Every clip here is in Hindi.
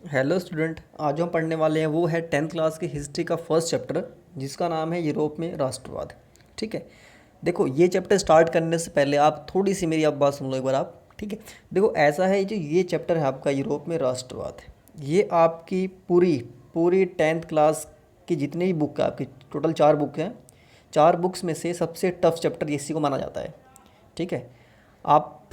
हेलो स्टूडेंट, आज हम पढ़ने वाले हैं वो है टेंथ क्लास की हिस्ट्री का फर्स्ट चैप्टर, जिसका नाम है यूरोप में राष्ट्रवाद। ठीक है। देखो, ये चैप्टर स्टार्ट करने से पहले आप थोड़ी सी मेरी आप बात सुन लो एक बार आप। ठीक है। देखो, ऐसा है, जो ये चैप्टर है आपका यूरोप में राष्ट्रवाद, ये आपकी पूरी पूरी टेंथ क्लास की जितनी भी बुक है आपकी, टोटल 4 बुक हैं। 4 बुक्स में से सबसे टफ चैप्टर इसी को माना जाता है। ठीक है। आप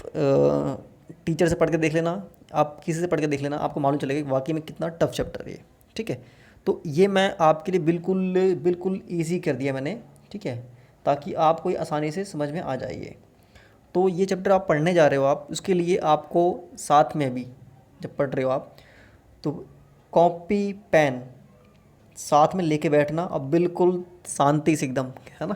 टीचर से पढ़ के देख लेना, आप किसी से पढ़ के देख लेना, आपको मालूम चलेगा कि वाकई में कितना टफ चैप्टर है ये। ठीक है। तो ये मैं आपके लिए बिल्कुल बिल्कुल ईजी कर दिया मैंने। ठीक है। ताकि आपको ये आसानी से समझ में आ जाइए। तो ये चैप्टर आप पढ़ने जा रहे हो, आप उसके लिए आपको साथ में भी जब पढ़ रहे हो आप, तो कॉपी पेन साथ में लेके बैठना। अब बिल्कुल शांति से एकदम, है ना,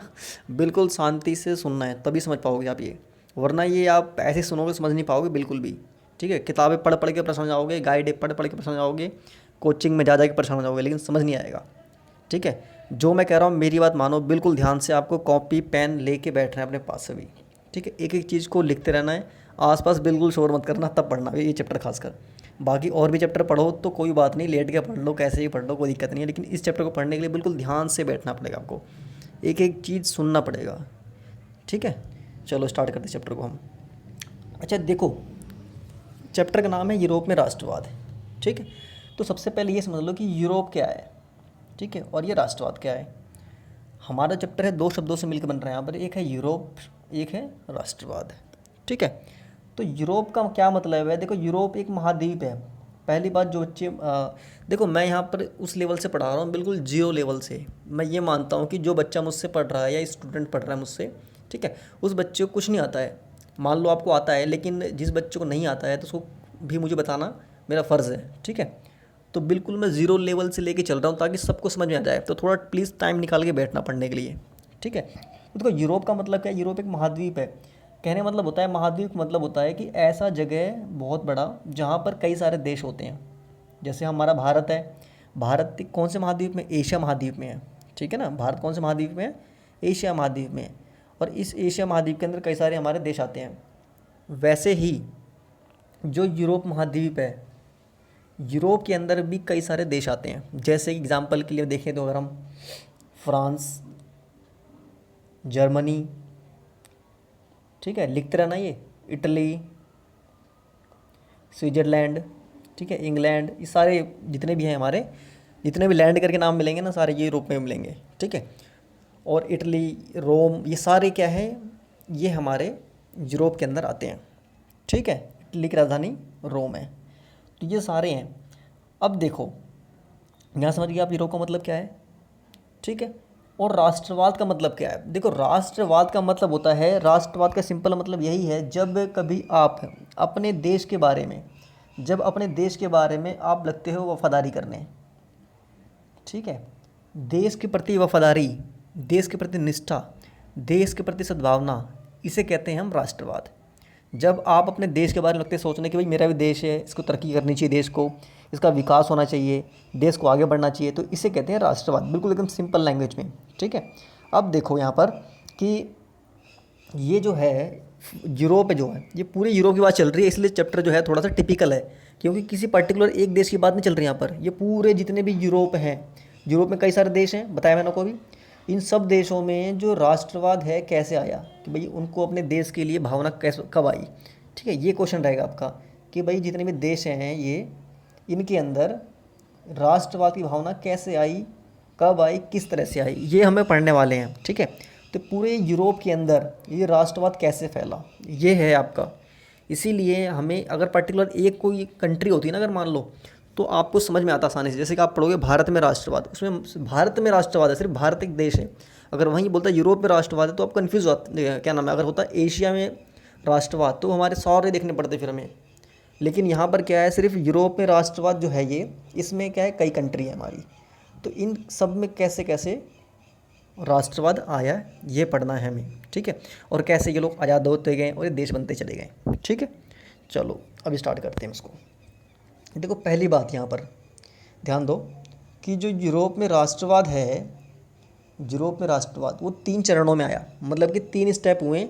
बिल्कुल शांति से सुनना है, तभी समझ पाओगे आप ये। वरना ये आप ऐसे सुनोगे समझ नहीं पाओगे बिल्कुल भी। ठीक है। किताबें पढ़ पढ़ के परेशान हो जाओगे, गाइड पढ़ पढ़ के परेशान हो जाओगे, कोचिंग में जा जा के परेशान हो जाओगे, लेकिन समझ नहीं आएगा। ठीक है। जो मैं कह रहा हूँ मेरी बात मानो बिल्कुल ध्यान से, आपको कॉपी पेन लेके बैठना है अपने पास से भी। ठीक है। एक एक चीज़ को लिखते रहना है, आसपास बिल्कुल शोर मत करना, तब पढ़ना है ये चैप्टर खासकर। बाकी और भी चैप्टर पढ़ो तो कोई बात नहीं, लेट के पढ़ लो, कैसे ही पढ़ लो, कोई दिक्कत नहीं है, लेकिन इस चैप्टर को पढ़ने के लिए बिल्कुल ध्यान से बैठना पड़ेगा आपको, एक एक चीज़ सुनना पड़ेगा। ठीक है। चलो स्टार्ट करते हैं चैप्टर को हम। अच्छा देखो, चैप्टर का नाम है यूरोप में राष्ट्रवाद। ठीक है। तो सबसे पहले ये समझ लो कि यूरोप क्या है। ठीक है। और ये राष्ट्रवाद क्या है। हमारा चैप्टर है 2 शब्दों से मिलकर बन रहा है यहाँ पर, एक है यूरोप, एक है राष्ट्रवाद। ठीक है। तो यूरोप का क्या मतलब है। देखो, यूरोप एक महाद्वीप है। पहली बात, जो बच्चे देखो, मैं यहाँ पर उस लेवल से पढ़ा रहा हूँ, बिल्कुल जीरो लेवल से। मैं ये मानता हूँ कि जो बच्चा मुझसे पढ़ रहा है या स्टूडेंट पढ़ रहा है मुझसे, ठीक है, उस बच्चे को कुछ नहीं आता है। मान लो आपको आता है, लेकिन जिस बच्चे को नहीं आता है तो उसको भी मुझे बताना मेरा फ़र्ज़ है। ठीक है। तो बिल्कुल मैं ज़ीरो लेवल से लेके चल रहा हूँ ताकि सबको समझ में आ जाए। तो थोड़ा प्लीज़ टाइम निकाल के बैठना पढ़ने के लिए। ठीक है। तो देखो, यूरोप का मतलब क्या है। यूरोप एक महाद्वीप है। कहने का मतलब होता है, महाद्वीप का मतलब होता है कि ऐसा जगह बहुत बड़ा जहाँ पर कई सारे देश होते हैं। जैसे हमारा भारत है। भारत कौन से महाद्वीप में, एशिया महाद्वीप में है। ठीक है ना। भारत कौन से महाद्वीप में है, एशिया महाद्वीप में है। और इस एशिया महाद्वीप के अंदर कई सारे हमारे देश आते हैं। वैसे ही जो यूरोप महाद्वीप है, यूरोप के अंदर भी कई सारे देश आते हैं। जैसे एग्जांपल के लिए देखें तो अगर हम फ्रांस, जर्मनी, ठीक है, लिखते रहना ये, इटली, स्विट्ज़रलैंड, ठीक है, इंग्लैंड, ये सारे जितने भी हैं हमारे, जितने भी लैंड करके नाम मिलेंगे ना, सारे ये यूरोप में मिलेंगे। ठीक है। और इटली, रोम, ये सारे क्या है, ये हमारे यूरोप के अंदर आते हैं। ठीक है। इटली की राजधानी रोम है। तो ये सारे हैं। अब देखो, यहाँ समझ गए आप यूरोप का मतलब क्या है। ठीक है। और राष्ट्रवाद का मतलब क्या है। देखो, राष्ट्रवाद का मतलब होता है, राष्ट्रवाद का सिंपल मतलब यही है, जब कभी आप अपने देश के बारे में, जब अपने देश के बारे में आप लगते हो वफादारी करने। ठीक है। देश के प्रति वफादारी, देश के प्रति निष्ठा, देश के प्रति सद्भावना, इसे कहते हैं हम राष्ट्रवाद। जब आप अपने देश के बारे में लगते सोचने कि भाई मेरा भी देश है, इसको तरक्की करनी चाहिए, देश को, इसका विकास होना चाहिए, देश को आगे बढ़ना चाहिए, तो इसे कहते हैं राष्ट्रवाद, बिल्कुल एकदम सिंपल लैंग्वेज में। ठीक है। अब देखो यहाँ पर कि ये जो है यूरोप जो है, ये पूरे यूरोप की बात चल रही है, इसलिए चैप्टर जो है थोड़ा सा टिपिकल है, क्योंकि किसी पर्टिकुलर एक देश की बात नहीं चल रही यहाँ पर। ये पूरे जितने भी यूरोप हैं, यूरोप में कई सारे देश हैं, बताया मैंने को भी। इन सब देशों में जो राष्ट्रवाद है कैसे आया, कि भाई उनको अपने देश के लिए भावना कैसे कब आई। ठीक है। ये क्वेश्चन रहेगा आपका कि भाई जितने भी देश हैं ये, इनके अंदर राष्ट्रवाद की भावना कैसे आई, कब आई, किस तरह से आई, ये हमें पढ़ने वाले हैं। ठीक है। तो पूरे यूरोप के अंदर ये राष्ट्रवाद कैसे फैला, ये है आपका। इसीलिए हमें अगर पर्टिकुलर एक कोई कंट्री होती है ना, अगर मान लो, तो आपको समझ में आता आसानी से। जैसे कि आप पढ़ोगे भारत में राष्ट्रवाद, उसमें भारत में राष्ट्रवाद है, सिर्फ भारत एक देश है। अगर वहीं बोलता है यूरोप में राष्ट्रवाद है तो आप कन्फ्यूज़ होते, क्या नाम है, अगर होता एशिया में राष्ट्रवाद तो हमारे सारे देखने पड़ते फिर हमें। लेकिन यहाँ पर क्या है, सिर्फ यूरोप में राष्ट्रवाद जो है ये, इसमें क्या है, कई कंट्री है हमारी। तो इन सब में कैसे कैसे राष्ट्रवाद आया, ये पढ़ना है हमें। ठीक है। और कैसे ये लोग आज़ाद होते गए और ये देश बनते चले गए। ठीक है। चलो अब स्टार्ट करते हैं इसको। देखो, पहली बात यहाँ पर ध्यान दो कि जो यूरोप में राष्ट्रवाद है, यूरोप में राष्ट्रवाद वो 3 चरणों में आया, मतलब कि 3 स्टेप हुए,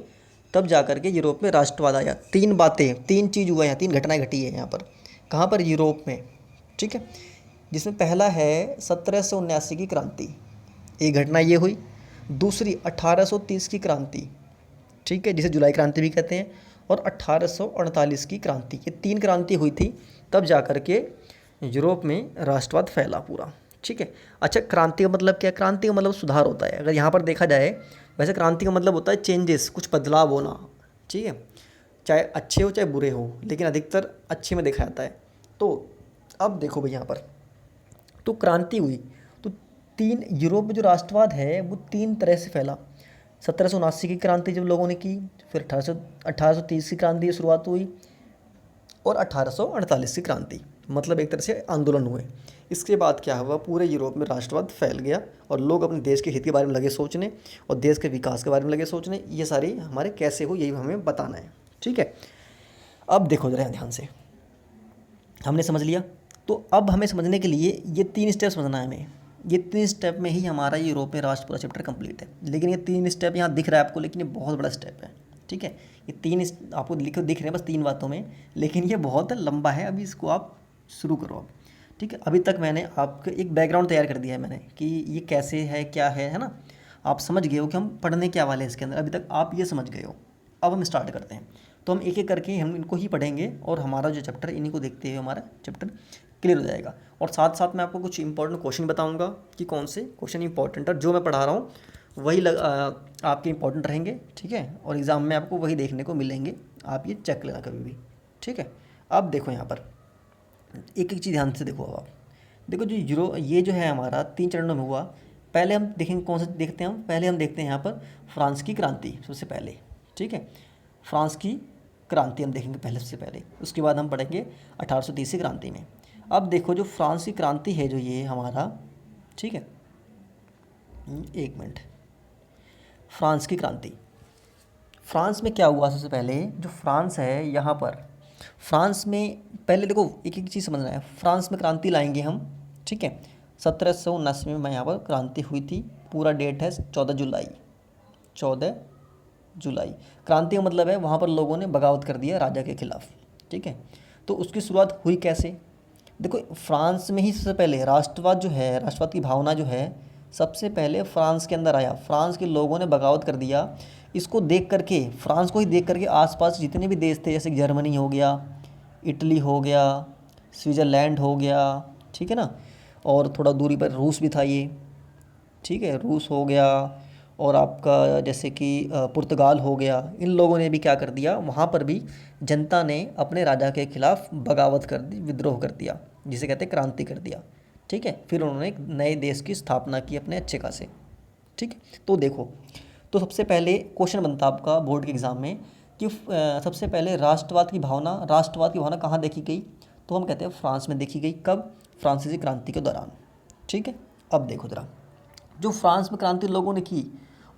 तब जा कर के यूरोप में राष्ट्रवाद आया। 3 बातें, 3 चीज़ हुआ है, 3 घटनाएं घटी है यहाँ पर। कहाँ पर, यूरोप में। ठीक है, जिसमें पहला है 1779 की क्रांति, एक घटना ये हुई। दूसरी 1830 की क्रांति, ठीक है, जिसे जुलाई क्रांति भी कहते हैं। और 1848 की क्रांति, ये तीन क्रांति हुई थी, तब जा कर के यूरोप में राष्ट्रवाद फैला पूरा। ठीक है। अच्छा, क्रांति का मतलब क्या है? क्रांति का मतलब सुधार होता है। अगर यहाँ पर देखा जाए, वैसे क्रांति का मतलब होता है चेंजेस, कुछ बदलाव होना। ठीक है, चाहे अच्छे हो चाहे बुरे हो, लेकिन अधिकतर अच्छे में देखा जाता है। तो अब देखो भाई, यहाँ पर तो क्रांति हुई, तो तीन, यूरोप में जो राष्ट्रवाद है वो तीन तरह से फैला। 1779 की क्रांति जब लोगों ने की, फिर 1830 की क्रांति की शुरुआत हुई, और 1848 की क्रांति, मतलब एक तरह से आंदोलन हुए। इसके बाद क्या हुआ, पूरे यूरोप में राष्ट्रवाद फैल गया और लोग अपने देश के हित के बारे में लगे सोचने और देश के विकास के बारे में लगे सोचने। ये सारी हमारे कैसे हो, यही हमें बताना है। ठीक है, अब देखो जरा ध्यान से, हमने समझ लिया। तो अब हमें समझने के लिए ये तीन स्टेप समझना है हमें। ये तीन स्टेप में ही हमारा यूरोप में राष्ट्र पूरा चैप्टर कंप्लीट है। लेकिन ये तीन स्टेप यहाँ दिख रहा है आपको, लेकिन ये बहुत बड़ा स्टेप है। ठीक है, ये तीन आपको लिखो दिख रहे हैं बस तीन बातों में, लेकिन ये बहुत लंबा है। अभी इसको आप शुरू करो अब। ठीक है, अभी तक मैंने आपको एक बैकग्राउंड तैयार कर दिया है मैंने, कि ये कैसे है, क्या है ना। आप समझ गए हो कि हम पढ़ने क्या वाले हैं इसके अंदर, अभी तक आप ये समझ गए हो। अब हम स्टार्ट करते हैं। तो हम एक एक करके हम इनको ही पढ़ेंगे और हमारा जो चैप्टर, इन्हीं को देखते हुए हमारा चैप्टर क्लियर हो जाएगा। और साथ साथ मैं आपको कुछ इंपॉर्टेंट क्वेश्चन बताऊंगा कि कौन से क्वेश्चन इंपॉर्टेंट है। जो मैं पढ़ा रहा हूँ वही आपके इंपॉर्टेंट रहेंगे। ठीक है, और एग्ज़ाम में आपको वही देखने को मिलेंगे, आप ये चेक लेना कभी भी। ठीक है, अब देखो यहाँ पर एक एक चीज़ ध्यान से देखो। अब आप देखो, ये जो है हमारा तीन चरणों में हुआ। पहले हम देखेंगे कौन सा देखते हैं हम, पहले हम देखते हैं यहाँ पर फ्रांस की क्रांति सबसे पहले। ठीक है, फ्रांस की क्रांति हम देखेंगे पहले, सबसे पहले। उसके बाद हम पढ़ेंगे 1830 की क्रांति में। अब देखो, जो फ्रांस की क्रांति है, जो ये हमारा, ठीक है, एक मिनट, फ्रांस की क्रांति, फ्रांस में क्या हुआ सबसे पहले, जो फ्रांस है यहाँ पर, फ्रांस में पहले देखो एक एक चीज़ समझना है। फ्रांस में क्रांति लाएंगे हम। ठीक है, 1779 में यहाँ पर क्रांति हुई थी। पूरा डेट है 14 जुलाई। 14 जुलाई क्रांति का मतलब है वहाँ पर लोगों ने बगावत कर दिया राजा के खिलाफ। ठीक है, तो उसकी शुरुआत हुई कैसे? देखो, फ्रांस में ही सबसे पहले राष्ट्रवाद जो है, राष्ट्रवाद की भावना जो है, सबसे पहले फ्रांस के अंदर आया। फ्रांस के लोगों ने बगावत कर दिया। इसको देख करके, फ्रांस को ही देख करके आसपास जितने भी देश थे, जैसे जर्मनी हो गया, इटली हो गया, स्विट्ज़रलैंड हो गया, ठीक है ना, और थोड़ा दूरी पर रूस भी था ये। ठीक है, रूस हो गया, और आपका जैसे कि पुर्तगाल हो गया। इन लोगों ने भी क्या कर दिया, वहाँ पर भी जनता ने अपने राजा के खिलाफ बगावत कर दी, विद्रोह कर दिया, जिसे कहते हैं क्रांति कर दिया। ठीक है, फिर उन्होंने एक नए देश की स्थापना की अपने अच्छे खासे। ठीक है, तो देखो, तो सबसे पहले क्वेश्चन बनता आपका बोर्ड के एग्ज़ाम में कि सबसे पहले राष्ट्रवाद की भावना कहाँ देखी गई? तो हम कहते हैं फ्रांस में देखी गई। कब? फ्रांसीसी क्रांति के दौरान। ठीक है, अब देखो ज़रा, जो फ्रांस में क्रांति लोगों ने की,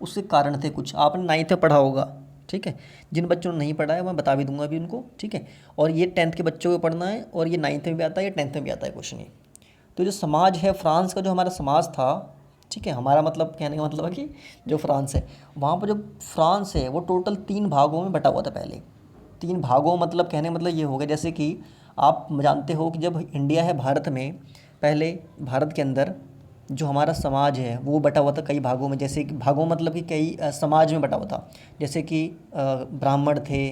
उसके कारण थे कुछ। आपने नाइन्थ में पढ़ा होगा। ठीक है, जिन बच्चों ने नहीं पढ़ा है मैं बता भी दूंगा अभी उनको। ठीक है, और ये 10th के बच्चों को पढ़ना है, और ये 9th में भी आता है, ये 10th में भी आता है क्वेश्चन ये। तो जो समाज है फ्रांस का, जो हमारा समाज था, ठीक है, हमारा मतलब कहने का मतलब है कि जो फ्रांस है, वहाँ पर जो फ्रांस है वो टोटल 3 भागों में बटा हुआ था पहले। 3 भागों मतलब कहने का मतलब ये हो गया, जैसे कि आप जानते हो कि जब इंडिया है भारत में, पहले भारत के अंदर जो हमारा समाज है वो बटा हुआ था कई भागों में। जैसे कि भागों मतलब कि कई समाज में बटा हुआ था। जैसे कि ब्राह्मण थे,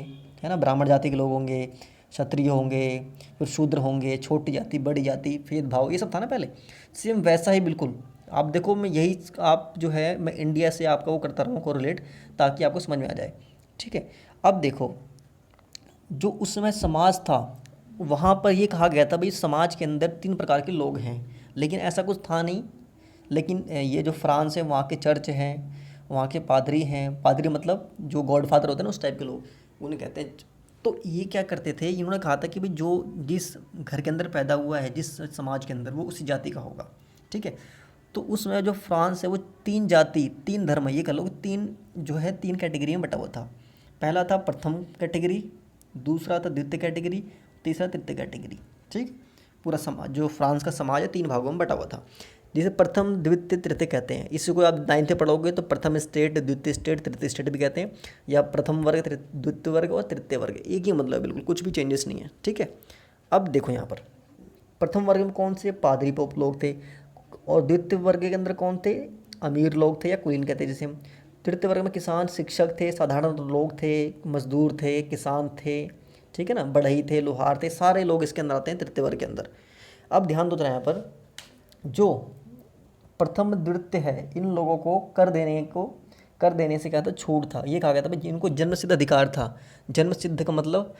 है ना, ब्राह्मण जाति के लोग होंगे, क्षत्रिय होंगे, फिर शूद्र होंगे, छोटी जाति, बड़ी जाति, भेदभाव, ये सब था ना पहले। सेम वैसा ही बिल्कुल। आप देखो, मैं यही, आप जो है, मैं इंडिया से आपका वो करता रहूँ कोरिलेट, ताकि आपको समझ में आ जाए। ठीक है, अब देखो, जो उस समय समाज था, वहाँ पर ये कहा गया था भाई समाज के अंदर 3 प्रकार के लोग हैं, लेकिन ऐसा कुछ था नहीं। लेकिन ये जो फ्रांस है, वहाँ के चर्च हैं, वहाँ के पादरी हैं, पादरी मतलब जो गॉड फादर होते हैं ना, उस टाइप के लोग, उन्हें कहते हैं। तो ये क्या करते थे, इन्होंने कहा था कि भाई जो जिस घर के अंदर पैदा हुआ है, जिस समाज के अंदर, वो उसी जाति का होगा। ठीक है, तो उसमें जो फ्रांस है वो 3 जाति, 3 धर्म, ये कह लो 3 जो है 3 कैटेगरी में बटा हुआ था। पहला था प्रथम कैटेगरी, दूसरा था द्वितीय कैटेगरी, तीसरा तृतीय कैटेगरी। ठीक, पूरा समाज, जो फ्रांस का समाज है, 3 भागों में बटा हुआ था, जिसे प्रथम, द्वितीय, तृतीय कहते हैं। इसी को आप 9th में पढ़ोगे तो प्रथम स्टेट, द्वितीय स्टेट, तृतीय स्टेट भी कहते हैं, या प्रथम वर्ग, द्वितीय वर्ग और तृतीय वर्ग, एक ही मतलब है बिल्कुल, कुछ भी चेंजेस नहीं है। ठीक है, अब देखो यहाँ पर प्रथम वर्ग में कौन से पादरी पोप लोग थे, और द्वितीय वर्ग के अंदर कौन थे, अमीर लोग थे या कुलीन कहते हैं जिसे हम। तृतीय वर्ग में किसान, शिक्षक थे, साधारण लोग थे, मजदूर थे, किसान थे, ठीक है ना, बढ़ई थे, लोहार थे, सारे लोग इसके अंदर आते हैं तृतीय वर्ग के अंदर। अब ध्यान दो जरा यहाँ पर, जो प्रथम द्वितीय है इन लोगों को कर देने से क्या था, छूट था। ये कहा गया था भाई इनको जन्मसिद्ध अधिकार था। जन्मसिद्ध का मतलब,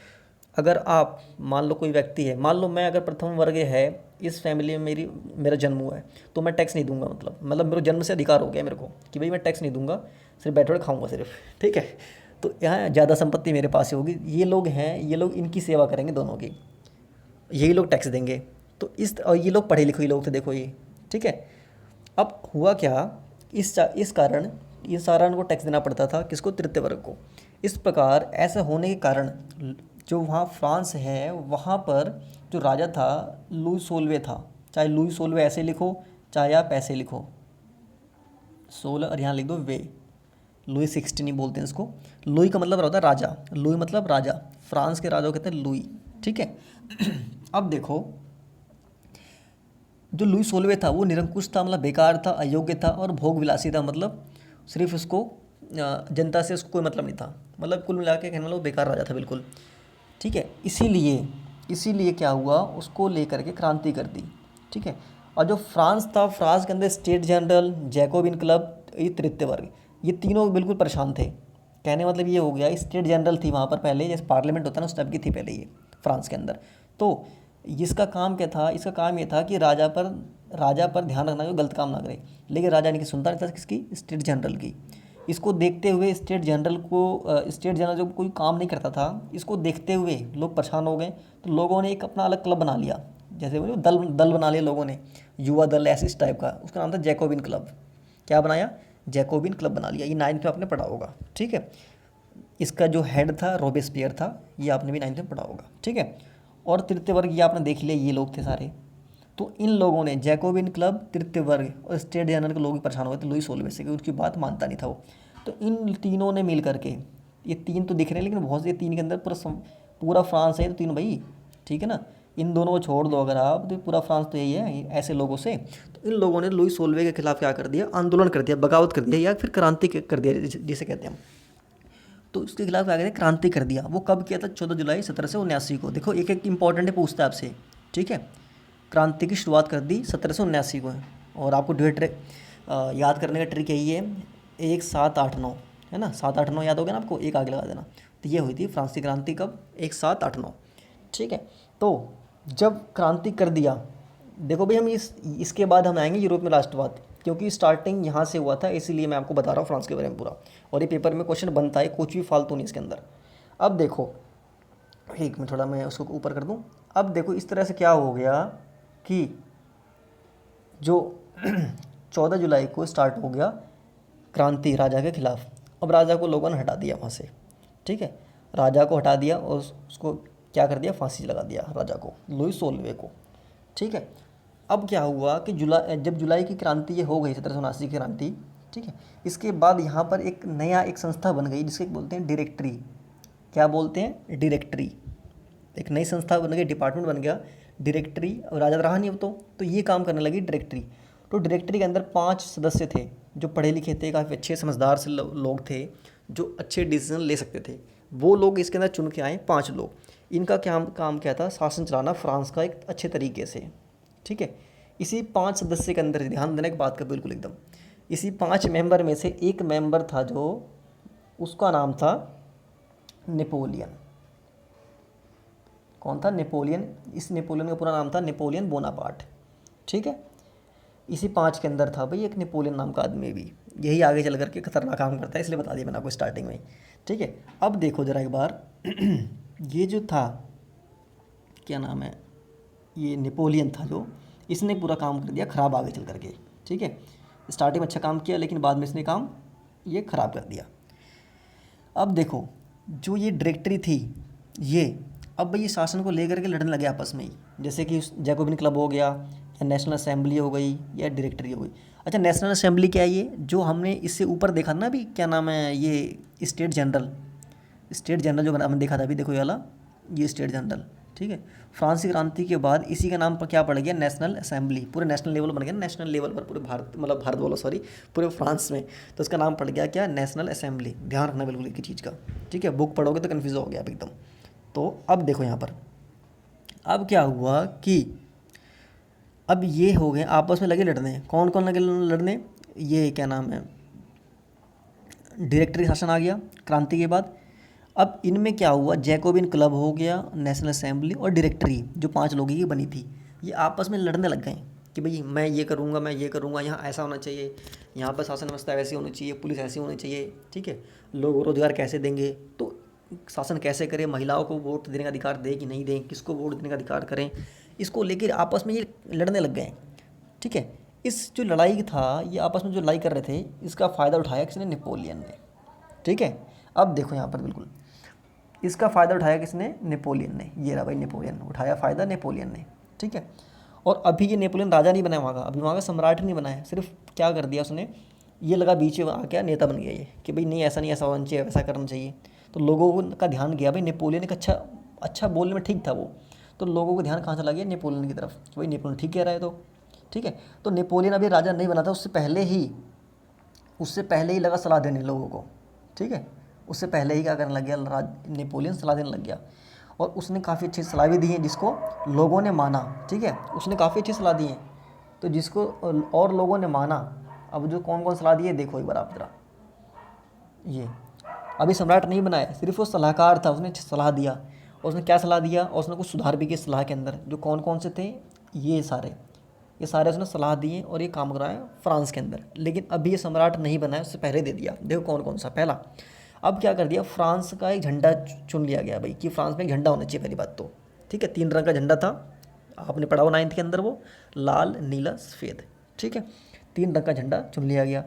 अगर आप मान लो कोई व्यक्ति है, मान लो मैं अगर प्रथम वर्ग है, इस फैमिली में मेरा जन्म हुआ है, तो मैं टैक्स नहीं दूंगा, मतलब मेरे जन्म से अधिकार हो गया मेरे को कि भाई मैं टैक्स नहीं दूंगा, सिर्फ बैठे बैठे खाऊंगा सिर्फ, ठीक है। तो यहाँ ज़्यादा संपत्ति मेरे पास ही होगी। ये लोग हैं, ये लोग इनकी सेवा करेंगे दोनों की, यही लोग टैक्स देंगे। तो और ये लोग पढ़े लिखे लोग थे, देखो ये, ठीक है। अब हुआ क्या, इस कारण ये सारा इनको टैक्स देना पड़ता था, किसको, तृतीय वर्ग को। इस प्रकार ऐसा होने के कारण जो वहाँ फ्रांस है वहाँ पर जो राजा था लुई सोलवे था, चाहे लुई सोलवे ऐसे लिखो चाहे आप ऐसे लिखो, 16 और यहाँ लिख दो वे, लुई 16 ही बोलते हैं इसको। लुई का मतलब होता है राजा, लुई मतलब राजा, फ्रांस के राजा को कहते हैं लुई, ठीक है। अब देखो, जो लुई सोलवे था वो निरंकुश था, मतलब बेकार था, अयोग्य था और भोग विलासी था, मतलब सिर्फ उसको जनता से उसको कोई मतलब नहीं था, मतलब कुल मिला के कहने वाला वो बेकार राजा था बिल्कुल, ठीक है। इसीलिए क्या हुआ, उसको लेकर के क्रांति कर दी, ठीक है। और जो फ्रांस था, फ्रांस के अंदर स्टेट जनरल, जैकोबिन क्लब, ये तृतीय वर्ग, ये तीनों बिल्कुल परेशान थे। कहने मतलब ये हो गया, स्टेट जनरल थी वहाँ पर पहले, जैसे पार्लियामेंट होता है ना उस टाइप की थी पहले ये फ्रांस के अंदर। तो इसका काम क्या था, इसका काम ये था कि राजा पर ध्यान रखना, जो गलत काम ना करे। लेकिन राजा ने की सुनता नहीं था किसकी, स्टेट जनरल की। इसको देखते हुए स्टेट जनरल जब कोई काम नहीं करता था, इसको देखते हुए लोग परेशान हो गए। तो लोगों ने एक अपना अलग क्लब बना लिया, जैसे वो दल दल बना लिया लोगों ने, युवा दल ऐसे इस टाइप का, उसका नाम था जैकोबिन क्लब। क्या बनाया, जैकोबिन क्लब बना लिया। ये 9th में आपने पढ़ा होगा, ठीक है। इसका जो हेड था रोबेस्पियर था, ये आपने भी 9th में पढ़ा होगा, ठीक है। और तृतीय वर्ग ये आपने देख लिया, ये लोग थे सारे। तो इन लोगों ने जैकोबिन क्लब, तृतीय वर्ग और स्टेट जनरल के लोग भी परेशान हुए थे लुई सोलवे से, क्योंकि उसकी बात मानता नहीं था वो। तो इन तीनों ने मिल करके, ये तीन तो दिख रहे हैं लेकिन बहुत से, तीन के अंदर पूरा फ्रांस है, तो तीनों भाई, ठीक है ना। इन दोनों को छोड़ दो अगर आप, तो पूरा फ्रांस तो यही है ऐसे लोगों से। तो इन लोगों ने लुई सोलवे के खिलाफ क्या कर दिया, आंदोलन कर दिया, बगावत कर दिया, या फिर क्रांति कर दिया जिसे कहते हैं हम। तो उसके खिलाफ क्या कहते हैं, क्रांति कर दिया। वो कब किया था, 14 जुलाई 1779 को। देखो एक एक इंपॉर्टेंट है, पूछता है आपसे, ठीक है। क्रांति की शुरुआत कर दी 1779 को है। और आपको डेट याद करने का ट्रिक यही है, 1789 है ना, 789 याद हो गया ना आपको, एक आगे लगा देना। तो ये हुई थी फ्रांसीसी क्रांति कब, 1789, ठीक है। तो जब क्रांति कर दिया, देखो भाई हम इसके बाद हम आएंगे यूरोप में राष्ट्रवाद, क्योंकि स्टार्टिंग यहाँ से हुआ था, इसीलिए मैं आपको बता रहा हूँ फ्रांस के बारे में पूरा। और ये पेपर में क्वेश्चन बनता है, कुछ भी फालतू नहीं इसके अंदर। अब देखो, एक मिनट थोड़ा मैं उसको ऊपर कर दूँ। अब देखो इस तरह से क्या हो गया कि जो 14 जुलाई को स्टार्ट हो गया क्रांति राजा के खिलाफ। अब राजा को लोगों ने हटा दिया वहाँ से, ठीक है। राजा को हटा दिया और उसको क्या कर दिया, फांसी लगा दिया राजा को, लुई सोलवे को, ठीक है। अब क्या हुआ कि जब जुलाई की क्रांति ये हो गई, 1779 की क्रांति, ठीक है। इसके बाद यहाँ पर एक संस्था बन गई जिसके बोलते हैं डायरेक्टरी। क्या बोलते हैं, डायरेक्टरी। एक नई संस्था बन गई, डिपार्टमेंट बन गया डायरेक्टरी। और राजा रहा नहीं अब तो ये काम करने लगी डायरेक्टरी। तो डायरेक्टरी के अंदर 5 सदस्य थे जो पढ़े लिखे थे, काफ़ी अच्छे समझदार से लोग थे, जो अच्छे डिसीजन ले सकते थे। वो लोग इसके अंदर चुन के आए, 5 लोग। इनका काम क्या था, शासन चलाना फ्रांस का एक अच्छे तरीके से, ठीक है। इसी 5 सदस्य के अंदर ध्यान देने की बात का बिल्कुल एकदम, इसी 5 मेंबर में से एक मेंबर था जो, उसका नाम था नेपोलियन। कौन था, नेपोलियन। इस नेपोलियन का पूरा नाम था नेपोलियन बोनापार्ट, ठीक है। इसी 5 के अंदर था भाई एक नेपोलियन नाम का आदमी भी। यही आगे चल करके खतरनाक काम करता है, इसलिए बता दिया मैंने आपको स्टार्टिंग में, ठीक है। अब देखो जरा एक बार ये जो था, क्या नाम है, ये नेपोलियन था जो, इसने पूरा काम कर दिया ख़राब आगे चल करके, ठीक है। स्टार्टिंग में अच्छा काम किया लेकिन बाद में इसने काम ये ख़राब कर दिया। अब देखो जो ये डायरेक्टरी थी ये, अब भाई ये शासन को लेकर के लड़ने लगे आपस में ही, जैसे कि जैकोबिन क्लब हो गया, या नेशनल असेंबली हो गई, या डायरेक्टरी हो गई। अच्छा, नेशनल असेंबली क्या है, ये जो हमने इससे ऊपर देखा ना भी, क्या नाम है, ये स्टेट जनरल जो हमने देखा था अभी, देखो ये वाला, ये स्टेट जनरल, ठीक है। फ्रांसीसी क्रांति के बाद इसी का नाम पर क्या पड़ गया, नेशनल असेंबली। पूरे नेशनल लेवल बन गया, नेशनल लेवल पर पूरे भारत, मतलब भारत बोलो सॉरी, पूरे फ्रांस में। तो उसका नाम पड़ गया क्या, नेशनल असेंबली। ध्यान रखना बिल्कुल एक ही चीज़ का, ठीक है। बुक पढ़ोगे तो कन्फ्यूज हो गया आप एकदम। तो अब देखो यहाँ पर, अब क्या हुआ कि अब ये हो गए आपस में लगे लड़ने। कौन कौन लगे लड़ने, ये क्या नाम है, डायरेक्टरी शासन आ गया क्रांति के बाद। अब इनमें क्या हुआ, जैकोबिन क्लब हो गया, नेशनल असेंबली और डायरेक्टरी, जो 5 लोगों की बनी थी, ये आपस में लड़ने लग गए कि भाई मैं ये करूँगा, मैं ये करूँगा, यहाँ ऐसा होना चाहिए, यहाँ पर शासन व्यवस्था वैसी होनी चाहिए, पुलिस ऐसी होनी चाहिए, ठीक है। लोग रोजगार कैसे देंगे, तो शासन कैसे करें, महिलाओं को वोट देने का अधिकार दें कि नहीं दें, किसको वोट देने का अधिकार करें, इसको लेकर आपस में ये लड़ने लग गए, ठीक है। इस जो लड़ाई था, ये आपस में जो लड़ाई कर रहे थे, इसका फ़ायदा उठाया किसने, नेपोलियन ने, ठीक है। अब देखो यहाँ पर बिल्कुल, इसका फ़ायदा उठाया किसने, नेपोलियन ने। ये रहा भाई, नेपोलियन उठाया फ़ायदा, नेपोलियन ने, ठीक है। और अभी ये नेपोलियन राजा नहीं बना वहाँ का, अभी वहाँ का सम्राट नहीं बनाया, सिर्फ क्या कर दिया उसने, ये लगा बीच में आ क्या, नेता बन गया ये, कि भाई नहीं ऐसा नहीं, ऐसा होना चाहिए, वैसा करना चाहिए। तो लोगों का ध्यान गया भाई, नेपोलियन एक अच्छा बोलने में ठीक था वो, तो लोगों का ध्यान कहाँ चला गया, नेपोलियन की तरफ, कि भाई नेपोलियन ठीक कह रहा है, तो ठीक है। तो नेपोलियन अभी राजा नहीं बना था, उससे पहले ही लगा सलाह देने लोगों को, ठीक है। उससे पहले ही क्या करने लग गया, नेपोलियन सलाह देने लग गया। और उसने काफ़ी अच्छी सलाह भी दी है, जिसको लोगों ने माना, ठीक है। उसने काफ़ी अच्छी सलाह दी है, तो जिसको और लोगों ने माना। अब जो कौन कौन सलाह दी है देखो एक बार आप जरा, ये अभी सम्राट नहीं बनाया, सिर्फ वो सलाहकार था, उसने सलाह दिया। और उसने क्या सलाह दिया, और उसने कुछ सुधार भी किए सलाह के अंदर, जो कौन कौन से थे, ये सारे उसने सलाह दिए और ये काम कराया फ्रांस के अंदर। लेकिन अभी ये सम्राट नहीं बनाया, उससे पहले दे दिया। देखो कौन कौन सा, पहला, अब क्या कर दिया, फ्रांस का एक झंडा चुन लिया गया भाई, कि फ्रांस में एक झंडा होना चाहिए, पहली बात तो, ठीक है। 3 रंग का झंडा था, आपने पढ़ा हो 9th के अंदर, वो लाल नीला सफ़ेद, ठीक है। 3 रंग का झंडा चुन लिया गया।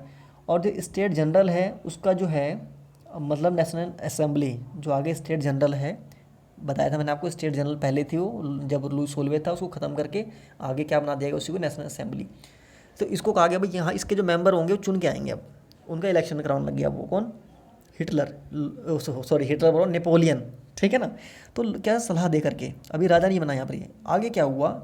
और जो स्टेट जनरल है उसका जो है, मतलब नेशनल असेंबली, जो आगे स्टेट जनरल है, बताया था मैंने आपको, स्टेट जनरल पहले थी वो, जब लुई सोलवे था, उसको ख़त्म करके आगे क्या बना दिया गया, उसी को नेशनल असेंबली। तो इसको कहा गया भाई यहाँ इसके जो मेंबर होंगे वो चुन के आएंगे, अब उनका इलेक्शन कराने लग गया। वो कौन, हिटलर, सॉरी हिटलर बोलो, नेपोलियन, ठीक है ना। तो क्या सलाह दे करके, अभी राजा नहीं बना यहाँ पर। ये आगे क्या हुआ,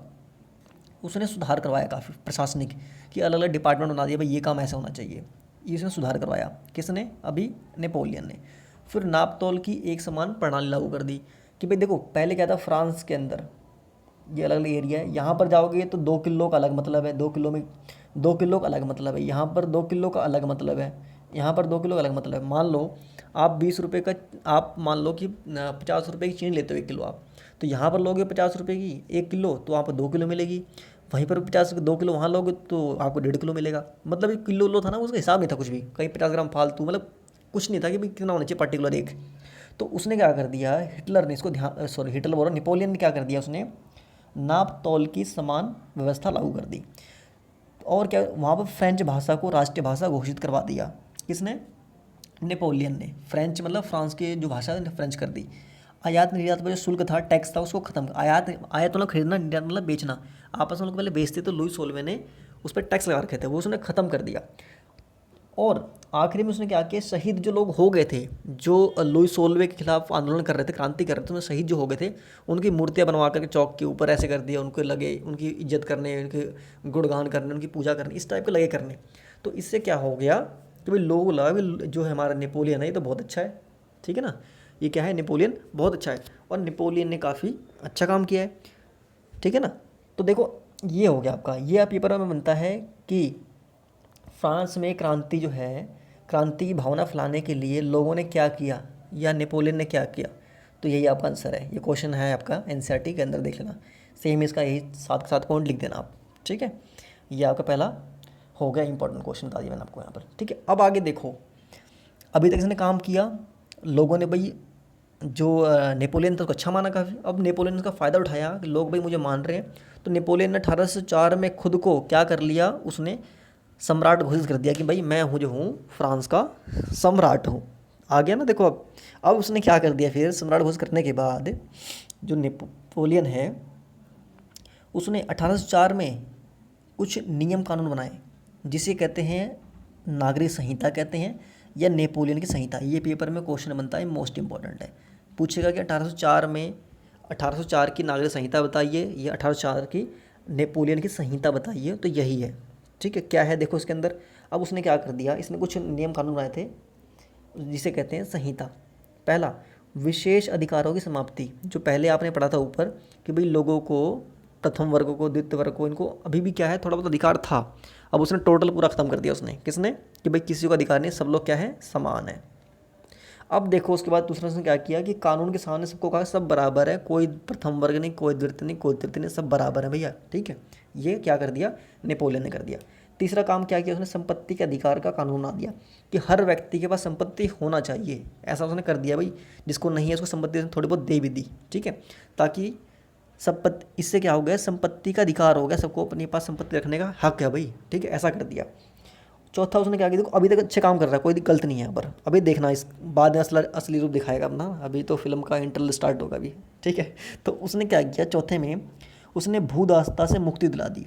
उसने सुधार करवाया काफ़ी प्रशासनिक, कि अलग अलग डिपार्टमेंट बना दिया, भाई ये काम ऐसा होना चाहिए, ये उसने सुधार करवाया। किसने, अभी नेपोलियन ने। फिर नाप तोल की एक समान प्रणाली लागू कर दी, कि भाई देखो पहले क्या था, फ्रांस के अंदर ये अलग अलग एरिया है, यहाँ पर जाओगे तो 2 किलो का अलग मतलब है, 2 किलो में 2 किलो का अलग मतलब है, यहाँ पर 2 किलो का अलग मतलब है, यहाँ पर 2 किलो का अलग मतलब है। मान लो आप 20 रुपये का, आप मान लो कि 50 रुपये की चीनी लेते हो 1 किलो आप, तो यहाँ पर लोगे 50 रुपये की 1 किलो, तो वहाँ पर 2 किलो मिलेगी। वहीं पर 50 2 किलो वहाँ लोगे तो आपको 1.5 किलो मिलेगा। मतलब 1 किलो लो था ना, उसका हिसाब नहीं था कुछ भी, कहीं 50 ग्राम फालतू, मतलब कुछ नहीं था कि भाई कितना होना चाहिए पर्टिकुलर एक। तो उसने क्या कर दिया, हिटलर ने इसको ध्यान, सॉरी हिटलर बोल रहा, नेपोलियन ने क्या कर दिया, उसने नाप तौल की समान व्यवस्था लागू कर दी। और क्या, वहाँ पर फ्रेंच भाषा को राष्ट्रीय भाषा घोषित करवा दिया। किसने, नेपोलियन ने। फ्रेंच मतलब फ्रांस की जो भाषा है फ्रेंच कर दी। आयात निर्यात पर जो शुल्क था, टैक्स था, उसको खत्म। आयात आयात मतलब खरीदना, निर्यात मतलब बेचना। आपस में लोग पहले बेचते तो लुई सोलवे ने उस पर टैक्स लगा रखे थे, वो उसने ख़त्म कर दिया। और आखिरी में उसने क्या किया, शहीद जो लोग हो गए थे, जो लुई सोलवे के खिलाफ आंदोलन कर रहे थे, क्रांति कर रहे थे, उसमें शहीद जो हो गए थे, उनकी मूर्तियाँ बनवा करके चौक के ऊपर ऐसे कर दिया, उनको लगे उनकी इज्जत करने, उनके गुणगान करने, उनकी पूजा करने, इस टाइप के लगे करने। तो इससे क्या हो गया कि भाई लोग लगा कि जो है हमारा नेपोलियन है ये तो बहुत अच्छा है, ठीक है ना, ये क्या है, नेपोलियन बहुत अच्छा है। और नेपोलियन ने काफ़ी अच्छा काम किया है, ठीक है ना। तो देखो ये हो गया आपका, ये आप पेपर में बनता है कि फ्रांस में क्रांति जो है, क्रांति की भावना फैलाने के लिए लोगों ने क्या किया, या नेपोलियन ने क्या किया। तो यही आपका आंसर है, ये क्वेश्चन है आपका एनसीईआरटी के अंदर, देख लेना। सेम इसका यही साथ के साथ पॉइंट लिख देना आप, ठीक है। ये आपका पहला हो गया, इंपॉर्टेंट क्वेश्चन बता दिया मैंने आपको यहाँ पर, ठीक है। अब आगे देखो, अभी तक इसने काम किया, लोगों ने भाई जो नेपोलियन था उसको अच्छा माना काफ़ी। अब नेपोलियन का फ़ायदा उठाया कि लोग भाई मुझे मान रहे हैं, तो नेपोलियन ने 1804 में खुद को क्या कर लिया, उसने सम्राट घोषित कर दिया कि भाई मैं हूँ जो हूँ फ्रांस का सम्राट हूँ। आ गया ना, देखो अब उसने क्या कर दिया, फिर सम्राट घोषित करने के बाद जो नेपोलियन है उसने 1804 में कुछ नियम कानून बनाए, जिसे कहते हैं नागरिक संहिता कहते हैं, या नेपोलियन की संहिता। ये पेपर में क्वेश्चन बनता है, मोस्ट इंपॉर्टेंट है। पूछेगा कि 1804 में 1804 की नागरिक संहिता बताइए, ये 1804 की नेपोलियन की संहिता बताइए, तो यही है। ठीक है, क्या है देखो इसके अंदर। अब उसने क्या कर दिया, इसने कुछ नियम कानून बनाए थे जिसे कहते हैं संहिता। पहला, विशेष अधिकारों की समाप्ति, जो पहले आपने पढ़ा था ऊपर कि भाई लोगों को, प्रथम वर्ग को, द्वितीय वर्ग को, इनको अभी भी क्या है थोड़ा बहुत अधिकार था, अब उसने टोटल पूरा ख़त्म कर दिया उसने। किसने? कि भाई किसी को अधिकार नहीं, सब लोग क्या है, समान है। अब देखो उसके बाद दूसरा उसने क्या किया कि कानून के सामने सबको कहा सब बराबर है, कोई प्रथम वर्ग नहीं, कोई द्वितीय नहीं, कोई तृतीय नहीं, सब बराबर है भैया। ठीक है, ये क्या कर दिया, नेपोलियन ने कर दिया। तीसरा काम क्या किया उसने, संपत्ति के अधिकार का कानून बना दिया कि हर व्यक्ति के पास संपत्ति होना चाहिए, ऐसा उसने कर दिया भाई। जिसको नहीं है उसको संपत्ति उसने थोड़ी बहुत दे भी दी। ठीक है, ताकि संपत्ति, इससे क्या हो गया, संपत्ति का अधिकार हो गया, सबको अपने पास संपत्ति रखने का हक है भाई। ठीक है, ऐसा कर दिया। चौथा उसने क्या किया, देखो अभी तक अच्छे काम कर रहा है, कोई गलत नहीं है यहाँ पर। अभी देखना इस बाद में असली रूप दिखाएगा अपना, अभी तो फिल्म का इंटरवल स्टार्ट होगा अभी। ठीक है, तो उसने क्या किया, चौथे में उसने भूदास्ता से मुक्ति दिला दी।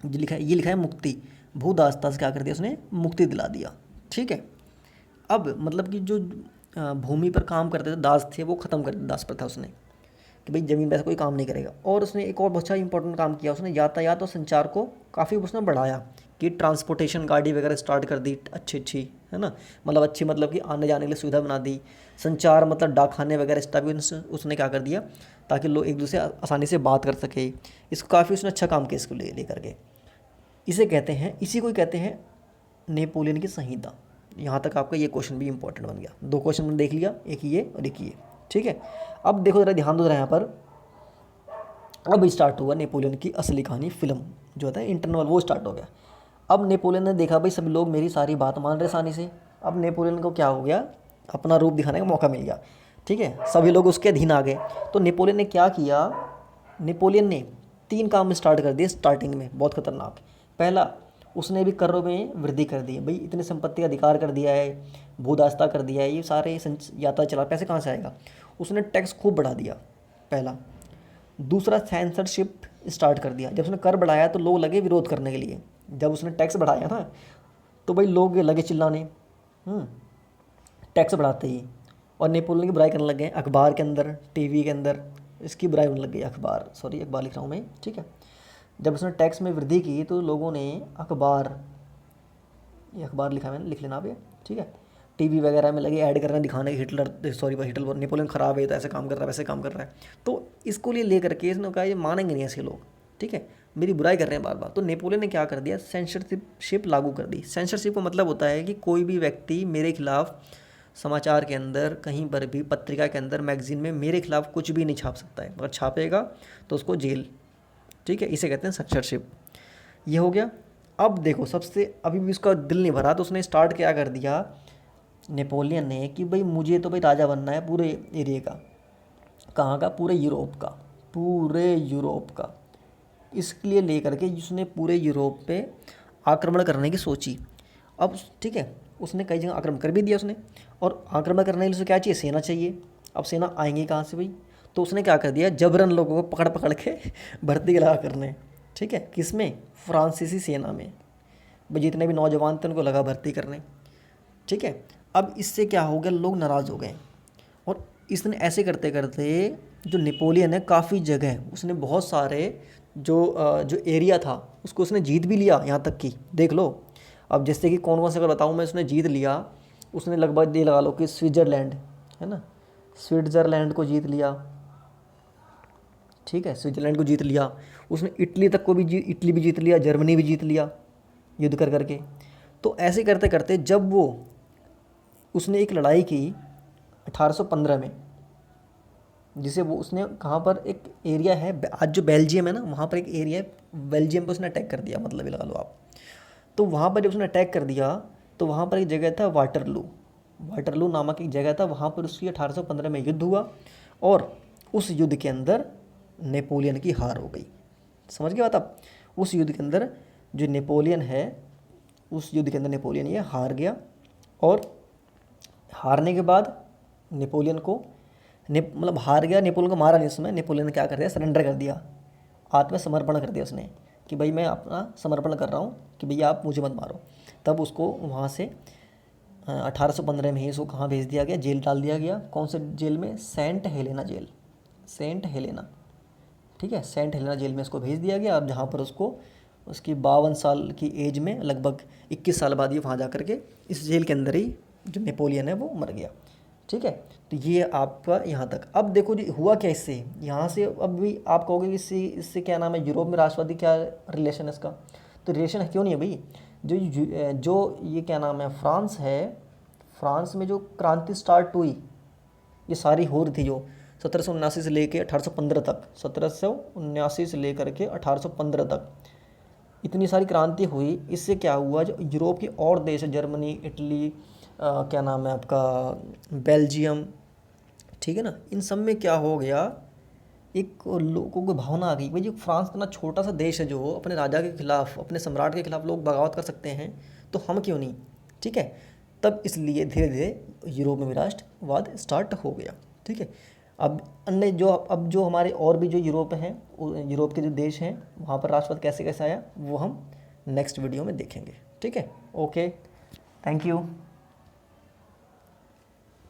जो लिखा है, ये लिखा है मुक्ति, भूदास्ता से क्या कर दिया उसने, मुक्ति दिला दिया। ठीक है, अब मतलब कि जो भूमि पर काम करते थे दास थे, वो ख़त्म कर दिया दास प्रथा उसने, कि भाई ज़मीन पर ऐसा कोई काम नहीं करेगा। और उसने एक और बहुत अच्छा इंपॉर्टेंट काम किया, उसने यातायात और संचार को काफ़ी उसने बढ़ाया, कि ट्रांसपोर्टेशन गाड़ी वगैरह स्टार्ट कर दी अच्छी अच्छी, है ना, मतलब अच्छी, मतलब कि आने जाने के लिए सुविधा बना दी। संचार मतलब डाकखाने वगैरह स्टाफ उसने क्या कर दिया, ताकि लोग एक दूसरे आसानी से बात कर सके। इसको काफ़ी उसने अच्छा काम किया, इसको ले करके। इसे कहते हैं, इसी को ही कहते हैं नेपोलियन की संहिता। यहाँ तक आपका ये क्वेश्चन भी इंपॉर्टेंट बन गया। दो क्वेश्चन मैंने देख लिया, एक ये और एक ये। ठीक है, अब देखो ज़रा ध्यान दो जरा यहाँ पर। अब स्टार्ट हुआ नेपोलियन की असली कहानी, फिल्म जो होता है इंटरनल, वो स्टार्ट हो गया। अब नेपोलियन ने देखा भाई सब लोग मेरी सारी बात मान रहे आसानी से। अब नेपोलियन को क्या हो गया, अपना रूप दिखाने का मौका मिल गया। ठीक है, सभी लोग उसके अधीन आ गए। तो नेपोलियन ने क्या किया, नेपोलियन ने 3 काम स्टार्ट कर दिए स्टार्टिंग में, बहुत खतरनाक। पहला, उसने भी करों में वृद्धि कर दी। भाई इतने संपत्ति का अधिकार कर दिया है, भूदास्ता कर दिया है, ये सारे यात्रा चला, पैसे कहाँ से आएगा। उसने टैक्स खूब बढ़ा दिया, पहला। दूसरा, सेंसरशिप स्टार्ट कर दिया। जब उसने कर बढ़ाया तो लोग लगे विरोध करने के लिए। जब उसने टैक्स बढ़ाया ना, तो भाई लोग लगे चिल्लाने, टैक्स बढ़ाते ही। और नेपोलियन की बुराई करने लग गए, अखबार के अंदर, टीवी के अंदर इसकी बुराई होने लग गई। अखबार लिख रहा हूँ मैं। ठीक है, जब उसने टैक्स में वृद्धि की तो लोगों ने अखबार, ये अखबार लिखा मैंने, लिख लेना आप ये। ठीक है, टीवी वगैरह में लगे ऐड करने, दिखाने हिटलर नेपोलियन ख़राब है, तो ऐसे काम कर रहा है, वैसे काम कर रहा है। तो इसको ले करके इसने कहा ये मानेंगे नहीं ऐसे लोग। ठीक है, मेरी बुराई कर रहे हैं बार बार। तो नेपोलियन ने क्या कर दिया, सेंसरशिप लागू कर दी। सेंसरशिप का मतलब होता है कि कोई भी व्यक्ति मेरे खिलाफ समाचार के अंदर, कहीं पर भी, पत्रिका के अंदर, मैगजीन में मेरे खिलाफ कुछ भी नहीं छाप सकता है। अगर छापेगा तो उसको जेल। ठीक है, इसे कहते हैं सेंसरशिप। ये हो गया। अब देखो सबसे, अभी भी उसका दिल नहीं भरा, तो उसने स्टार्ट क्या कर दिया नेपोलियन ने, कि भाई मुझे तो भाई राजा बनना है पूरे एरिया का। कहाँ का, पूरे यूरोप का, पूरे यूरोप का। इसके लिए लेकर के उसने पूरे यूरोप पे आक्रमण करने की सोची। अब ठीक है, उसने कई जगह आक्रमण कर भी दिया उसने। और आक्रमण करने के लिए उसे क्या चाहिए, सेना चाहिए। अब सेना आएंगी कहाँ से भाई, तो उसने क्या कर दिया, जबरन लोगों को पकड़ पकड़ के भर्ती लगा करने। ठीक है, किस में, फ्रांसीसी सेना में। भाई जितने भी नौजवान थे उनको लगा भर्ती करने। ठीक है, अब इससे क्या हो गया, लोग नाराज़ हो गए। और इसने ऐसे करते करते, जो नेपोलियन है, काफ़ी जगह उसने बहुत सारे जो एरिया था उसको उसने जीत भी लिया, यहाँ तक कि देख लो। अब जैसे कि कौन कौन से अगर बताऊँ मैं, उसने जीत लिया, उसने लगभग ये लगा लो कि स्विट्ज़रलैंड है ना, स्विट्ज़रलैंड को जीत लिया। ठीक है, स्विट्ज़रलैंड को जीत लिया। उसने इटली तक को भी इटली भी जीत लिया, जर्मनी भी जीत लिया युद्ध कर करके। तो ऐसे करते करते जब वो, उसने एक लड़ाई की 1815 में, जिसे वो उसने कहाँ पर, एक एरिया है आज जो बेल्जियम है ना, वहाँ पर एक एरिया है, बेल्जियम पर उसने अटैक कर दिया, मतलब ये लगा लो आप। तो वहाँ पर जब उसने अटैक कर दिया, तो वहाँ पर एक जगह था वाटरलू नामक एक जगह था, वहाँ पर उसकी 1815 में युद्ध हुआ। और उस युद्ध के अंदर नेपोलियन की हार हो गई। समझ गए बात आप। उस युद्ध के अंदर जो नेपोलियन है, उस युद्ध के अंदर नेपोलियन ये हार गया। और हारने के बाद नेपोलियन को मतलब हार गया, नेपोलियन को मारा नहीं उसमें। नेपोलियन ने क्या कर दिया, सरेंडर कर दिया, आत्मसमर्पण कर दिया उसने, कि भाई मैं अपना समर्पण कर रहा हूँ, कि भैया आप मुझे मत मारो। तब उसको वहाँ से 1815 में ही उसको कहाँ भेज दिया गया, जेल डाल दिया गया। कौन से जेल में, Saint Helena jail. Saint Helena, ठीक है, सेंट हेलेना जेल में इसको भेज दिया गया। अब जहाँ पर उसको उसकी 52 साल की एज में लगभग 21 साल बाद ये वहाँ जा कर के इस जेल के अंदर ही जो नेपोलियन है वो मर गया, ठीक है। तो ये आपका यहाँ तक। अब देखो जी हुआ क्या इससे, यहाँ से अब भी आप कहोगे कि इससे इससे क्या नाम है, यूरोप में राष्ट्रवादी क्या रिलेशन है इसका, तो रिलेशन क्यों नहीं है भाई। जो ये क्या नाम है, फ्रांस है, फ्रांस में जो क्रांति स्टार्ट हुई ये सारी हो रही थी जो 1779 से लेके 1815 तक, 1779 से लेकर के 1815 तक इतनी सारी क्रांति हुई। इससे क्या हुआ, जो यूरोप के और देश, जर्मनी, इटली, क्या नाम है आपका, बेल्जियम, ठीक है ना, इन सब में क्या हो गया, एक लोगों को भावना आ गई भाई, जो फ्रांस इतना छोटा सा देश है जो अपने राजा के खिलाफ, अपने सम्राट के खिलाफ लोग बगावत कर सकते हैं, तो हम क्यों नहीं, ठीक है। तब इसलिए धीरे धीरे यूरोप में भी राष्ट्रवाद स्टार्ट हो गया, ठीक है। अब अन्य जो अब जो हमारे और भी जो यूरोप हैं, यूरोप के जो देश हैं, वहाँ पर राष्ट्रवाद कैसे कैसे आया वो हम नेक्स्ट वीडियो में देखेंगे, ठीक है। Okay, thank you.